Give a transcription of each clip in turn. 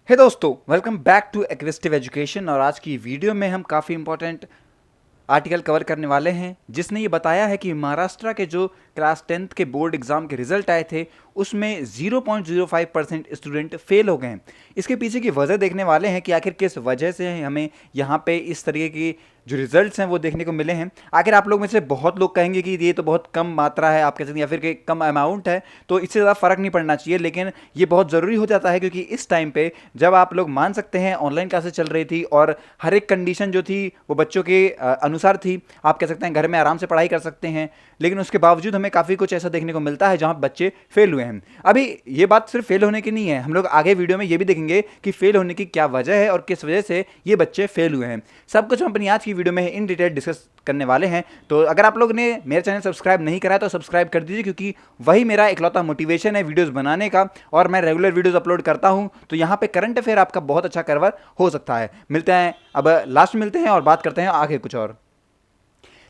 हे दोस्तों, welcome back to एक्विस्टिव education. और आज की वीडियो में हम काफ़ी इंपॉर्टेंट आर्टिकल कवर करने वाले हैं जिसने ये बताया है कि महाराष्ट्र के जो क्लास 10th के बोर्ड एग्जाम के रिजल्ट आए थे उसमें 0.05% स्टूडेंट फेल हो गए हैं। इसके पीछे की वजह देखने वाले हैं कि आखिर किस वजह से हमें यहाँ पे इस तरीके की जो रिजल्ट्स हैं वो देखने को मिले हैं। आखिर आप लोग में से बहुत लोग कहेंगे कि ये तो बहुत कम मात्रा है, आप कह सकते हैं, या फिर कि कम अमाउंट है, तो इससे ज़्यादा फर्क नहीं पड़ना चाहिए। लेकिन ये बहुत ज़रूरी हो जाता है क्योंकि इस टाइम पे जब आप लोग मान सकते हैं ऑनलाइन क्लासेस चल रही थी और हर एक कंडीशन जो थी वो बच्चों के अनुसार थी। आप कह सकते हैं घर में आराम से पढ़ाई कर सकते हैं, लेकिन उसके बावजूद हमें काफ़ी कुछ ऐसा देखने को मिलता है जहाँ बच्चे फेल हुए हैं। अभी ये बात सिर्फ फेल होने की नहीं है, हम लोग आगे वीडियो में ये भी देखेंगे कि फेल होने की क्या वजह है और किस वजह से ये बच्चे फेल हुए हैं। सब कुछ हम अपनी आज की वीडियो में इन डिटेल डिस्कस करने वाले हैं। तो अगर आप लोग ने मेरा चैनल सब्सक्राइब नहीं करा तो सब्सक्राइब कर दीजिए, क्योंकि वही मेरा इकलौता मोटिवेशन है वीडियोस बनाने का, और मैं रेगुलर वीडियोस अपलोड करता हूं। तो यहाँ पे करंट अफेयर आपका बहुत अच्छा कवर हो सकता है। मिलते हैं, अब लास्ट में मिलते हैं और बात करते हैं आगे कुछ और।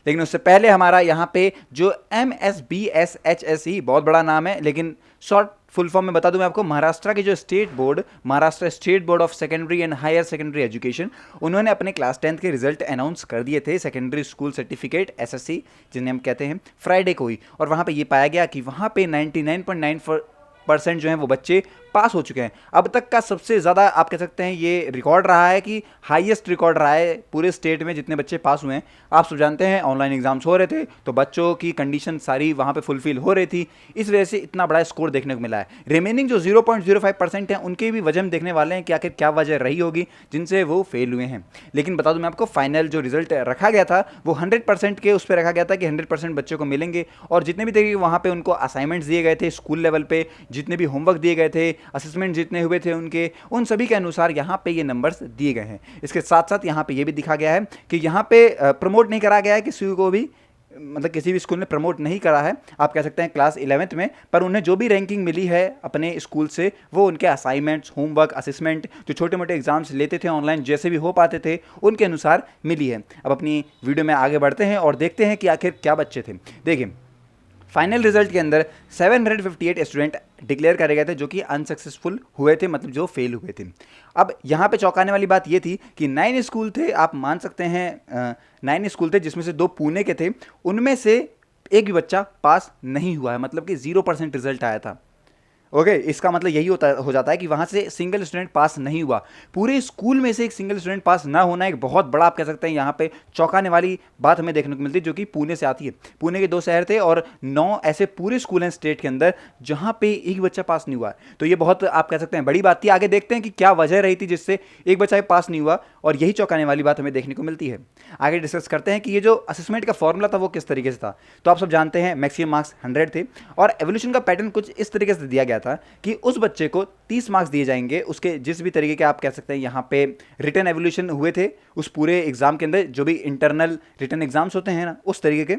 लेकिन उससे पहले हमारा यहाँ पे जो MSBSHSE, बहुत बड़ा नाम है लेकिन शॉर्ट फुल फॉर्म में बता दूं मैं आपको, महाराष्ट्र के जो state board, Maharashtra state board of secondary and higher secondary education, उन्होंने अपने क्लास 10th के रिजल्ट अनाउंस कर दिए थे, सेकेंडरी स्कूल सर्टिफिकेट SSC जिन्हें हम कहते हैं, फ्राइडे को ही। और वहाँ पे ये पाया गया कि वहाँ पे 99.9% जो हैं वो बच्चे पास हो चुके हैं। अब तक का सबसे ज़्यादा आप कह सकते हैं ये रिकॉर्ड रहा है, कि हाईएस्ट रिकॉर्ड रहा है पूरे स्टेट में जितने बच्चे पास हुए हैं। आप सब जानते हैं ऑनलाइन एग्जाम्स हो रहे थे तो बच्चों की कंडीशन सारी वहाँ पे फुलफिल हो रही थी, इस वजह से इतना बड़ा स्कोर देखने को मिला है। रिमेनिंग जो 0.05% हैं उनके भी वजह हम देखने वाले हैं कि आखिर क्या वजह रही होगी जिनसे वो फेल हुए हैं। लेकिन बता दूं मैं आपको, फाइनल जो रिजल्ट रखा गया था वो 100% के उस पर रखा गया था कि 100% बच्चों को मिलेंगे। और जितने भी तरीके वहाँ पे उनको असाइनमेंट्स दिए गए थे स्कूल लेवल पे, जितने भी होमवर्क दिए गए थे, असेसमेंट जितने हुए थे उनके, उन सभी के अनुसार यहाँ पे ये नंबर्स दिए गए हैं। इसके साथ साथ यहाँ पे ये भी दिखा गया है कि यहाँ पे प्रमोट नहीं करा गया है किसी को भी, मतलब किसी भी स्कूल ने प्रमोट नहीं करा है, आप कह सकते हैं क्लास 11th में, पर उन्हें जो भी रैंकिंग मिली है अपने स्कूल से वो उनके असाइनमेंट्स, होमवर्क, असेसमेंट, जो छोटे मोटे एग्जाम्स लेते थे ऑनलाइन जैसे भी हो पाते थे, उनके अनुसार मिली है। अब अपनी वीडियो में आगे बढ़ते हैं और देखते हैं कि आखिर क्या बच्चे थे। देखिए, फाइनल रिजल्ट के अंदर 758 स्टूडेंट डिक्लेयर करे गए थे जो कि अनसक्सेसफुल हुए थे, मतलब जो फेल हुए थे। अब यहाँ पे चौंकाने वाली बात ये थी कि 9 स्कूल थे, आप मान सकते हैं 9 स्कूल थे जिसमें से 2 पुणे के थे, उनमें से एक भी बच्चा पास नहीं हुआ है, मतलब कि 0% रिजल्ट आया था। ओके, इसका मतलब यही हो जाता है कि वहाँ से सिंगल स्टूडेंट पास नहीं हुआ। पूरे स्कूल में से एक सिंगल स्टूडेंट पास ना होना एक बहुत बड़ा, आप कह सकते हैं, यहाँ पे चौंकाने वाली बात हमें देखने को मिलती है, जो कि पुणे से आती है। पुणे के 2 शहर थे और 9 ऐसे पूरे स्कूल हैं स्टेट के अंदर जहाँ पे एक बच्चा पास नहीं हुआ। तो ये बहुत, आप कह सकते हैं, बड़ी बात थी। आगे देखते हैं कि क्या वजह रही थी जिससे एक बच्चा पास नहीं हुआ, और यही चौंकाने वाली बात हमें देखने को मिलती है। आगे डिस्कस करते हैं कि ये जो असेसमेंट का फॉर्मूला था वो किस तरीके से था। तो आप सब जानते हैं मैक्सिमम मार्क्स 100 थे, और एवोल्यूशन का पैटर्न कुछ इस तरीके से दिया गया था कि उस बच्चे को 30 मार्क्स दिए जाएंगे उसके जिस भी तरीके के, आप कह सकते हैं, यहाँ पे रिटन एवोल्यूशन हुए थे उस पूरे एग्जाम के अंदर, जो भी इंटरनल रिटन एग्जाम्स होते हैं ना, उस तरीके के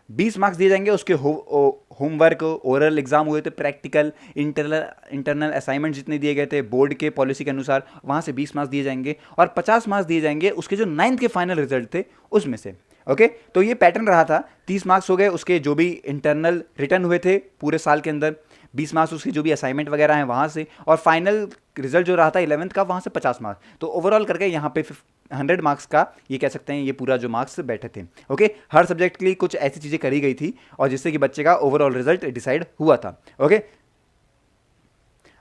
20 मार्क्स दिए जाएंगे। उसके होमवर्क, ओरल एग्जाम हुए थे, प्रैक्टिकल, इंटरनल असाइनमेंट जितने दिए गए थे बोर्ड के पॉलिसी के अनुसार, वहाँ से 20 मार्क्स दिए जाएंगे, और 50 मार्क्स दिए जाएंगे उसके जो 9th के फाइनल रिजल्ट थे उसमें से। ओके, तो ये पैटर्न रहा था। 30 मार्क्स हो गए उसके जो भी इंटरनल रिटर्न हुए थे पूरे साल के अंदर, 20 मार्क्स उसके जो भी असाइनमेंट वगैरह हैं वहाँ से, और फाइनल रिजल्ट जो रहा था 11th का, वहाँ से 50 मार्क्स। तो ओवरऑल करके यहाँ पे 100 मार्क्स का, ये कह सकते हैं, ये पूरा जो मार्क्स बैठे थे। ओके, हर सब्जेक्ट के लिए कुछ ऐसी चीज़ें करी गई थी और जिससे कि बच्चे का ओवरऑल रिजल्ट डिसाइड हुआ था। ओके,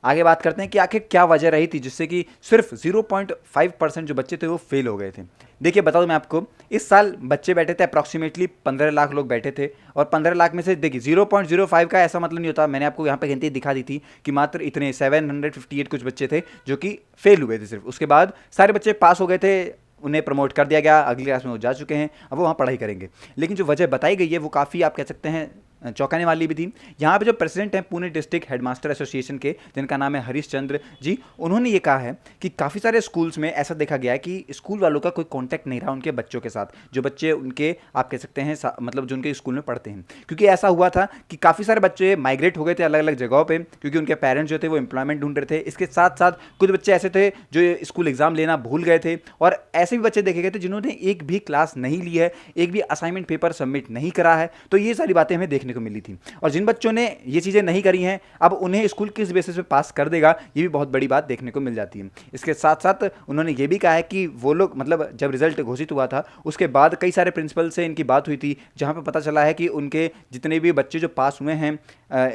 आगे बात करते हैं कि आखिर क्या वजह रही थी जिससे कि सिर्फ 0.5% जो बच्चे थे वो फेल हो गए थे। देखिए, बता दूं मैं आपको, इस साल बच्चे बैठे थे अप्रॉक्सीमेटली 15 लाख लोग बैठे थे, और 15 लाख में से देखिए 0.05 का ऐसा मतलब नहीं होता, मैंने आपको यहाँ पे गिनती दिखा दी थी कि मात्र इतने 758 कुछ बच्चे थे जो कि फेल हुए थे सिर्फ। उसके बाद सारे बच्चे पास हो गए थे, उन्हें प्रमोट कर दिया गया, अगली क्लास में वो जा चुके हैं, अब वो वहाँ पढ़ाई करेंगे। लेकिन जो वजह बताई गई है वो काफ़ी, आप कह सकते हैं, चौंकाने वाली भी थी। यहाँ पे जो प्रेसिडेंट हैं पुणे डिस्ट्रिक्ट हेडमास्टर एसोसिएशन के, जिनका नाम है हरीश चंद्र जी, उन्होंने ये कहा है कि काफ़ी सारे स्कूल्स में ऐसा देखा गया है कि स्कूल वालों का कोई कांटेक्ट नहीं रहा उनके बच्चों के साथ, जो बच्चे उनके, आप कह सकते हैं, मतलब जो उनके स्कूल में पढ़ते हैं। क्योंकि ऐसा हुआ था कि काफ़ी सारे बच्चे माइग्रेट हो गए थे अलग अलग जगहों पर, क्योंकि उनके पेरेंट्स जो थे वो एम्प्लॉयमेंट ढूंढ रहे थे। इसके साथ साथ कुछ बच्चे ऐसे थे जो स्कूल एग्जाम लेना भूल गए थे, और ऐसे भी बच्चे देखे गए थे जिन्होंने एक भी क्लास नहीं ली है, एक भी असाइनमेंट पेपर सबमिट नहीं करा है। तो ये सारी बातें हमें देखने देखने को मिली थी। और जिन बच्चों ने ये चीज़ें नहीं करी हैं, अब उन्हें स्कूल किस बेसिस पे पास कर देगा, ये भी बहुत बड़ी बात देखने को मिल जाती है। इसके साथ साथ उन्होंने ये भी कहा है कि वो लोग मतलब जब रिजल्ट घोषित हुआ था उसके बाद कई सारे प्रिंसिपल से इनकी बात हुई थी, जहाँ पे पता चला है कि उनके जितने भी बच्चे जो पास हुए हैं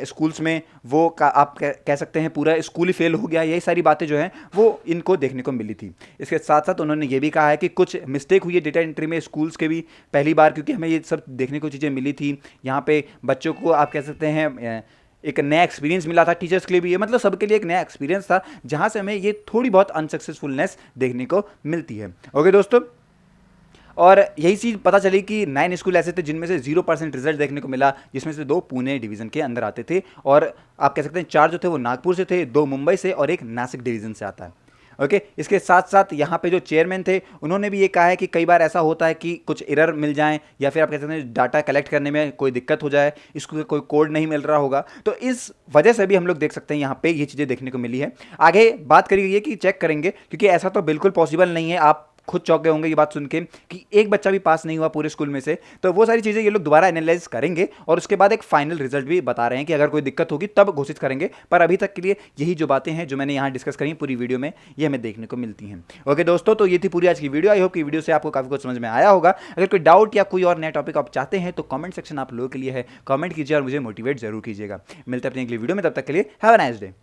स्कूल्स में, वो आप कह सकते हैं पूरा स्कूल ही फेल हो गया। यही सारी बातें जो हैं वो इनको देखने को मिली थी। इसके साथ साथ उन्होंने ये भी कहा है कि कुछ मिस्टेक हुई है डेटा एंट्री में स्कूल्स के भी पहली बार, क्योंकि हमें ये सब देखने को चीज़ें मिली थी। यहाँ पे बच्चों को आप कह सकते हैं एक नया एक्सपीरियंस मिला था, टीचर्स के लिए भी, मतलब सबके लिए एक नया एक्सपीरियंस था, जहाँ से हमें ये थोड़ी बहुत अनसक्सेसफुलनेस देखने को मिलती है। ओके दोस्तों, और यही चीज़ पता चली कि 9 स्कूल ऐसे थे जिनमें से 0% रिजल्ट देखने को मिला, जिसमें से 2 पुणे डिवीज़न के अंदर आते थे, और आप कह सकते हैं 4 जो थे वो नागपुर से थे, 2 मुंबई से और 1 नासिक डिवीज़न से आता है। ओके, इसके साथ साथ यहाँ पे जो चेयरमैन थे उन्होंने भी ये कहा है कि कई बार ऐसा होता है कि कुछ एरर मिल जाए, या फिर आप कह सकते हैं डाटा कलेक्ट करने में कोई दिक्कत हो जाए, इसको कोई कोड नहीं मिल रहा होगा, तो इस वजह से भी हम लोग देख सकते हैं यहाँ पे ये चीज़ें देखने को मिली है। आगे बात करिए कि चेक करेंगे, क्योंकि ऐसा तो बिल्कुल पॉसिबल नहीं है, आप खुद चौंक गए होंगे ये बात सुन के कि एक बच्चा भी पास नहीं हुआ पूरे स्कूल में से। तो वो सारी चीज़ें ये लोग दोबारा एनालाइज करेंगे और उसके बाद एक फाइनल रिजल्ट भी बता रहे हैं कि अगर कोई दिक्कत होगी तब घोषित करेंगे। पर अभी तक के लिए यही जो बातें हैं जो मैंने यहाँ डिस्कस करी पूरी वीडियो में, ये हमें देखने को मिलती हैं। ओके दोस्तों, तो ये थी पूरी आज की वीडियो। आई होप कि वीडियो से आपको काफी कुछ समझ में आया होगा। अगर कोई डाउट या कोई और नया टॉपिक आप चाहते हैं तो कमेंट सेक्शन आप लोगों के लिए है, कमेंट कीजिए और मुझे मोटिवेट जरूर कीजिएगा। मिलते हैं अपनी अगली वीडियो में, तब तक के लिए हैव अ नाइस डे।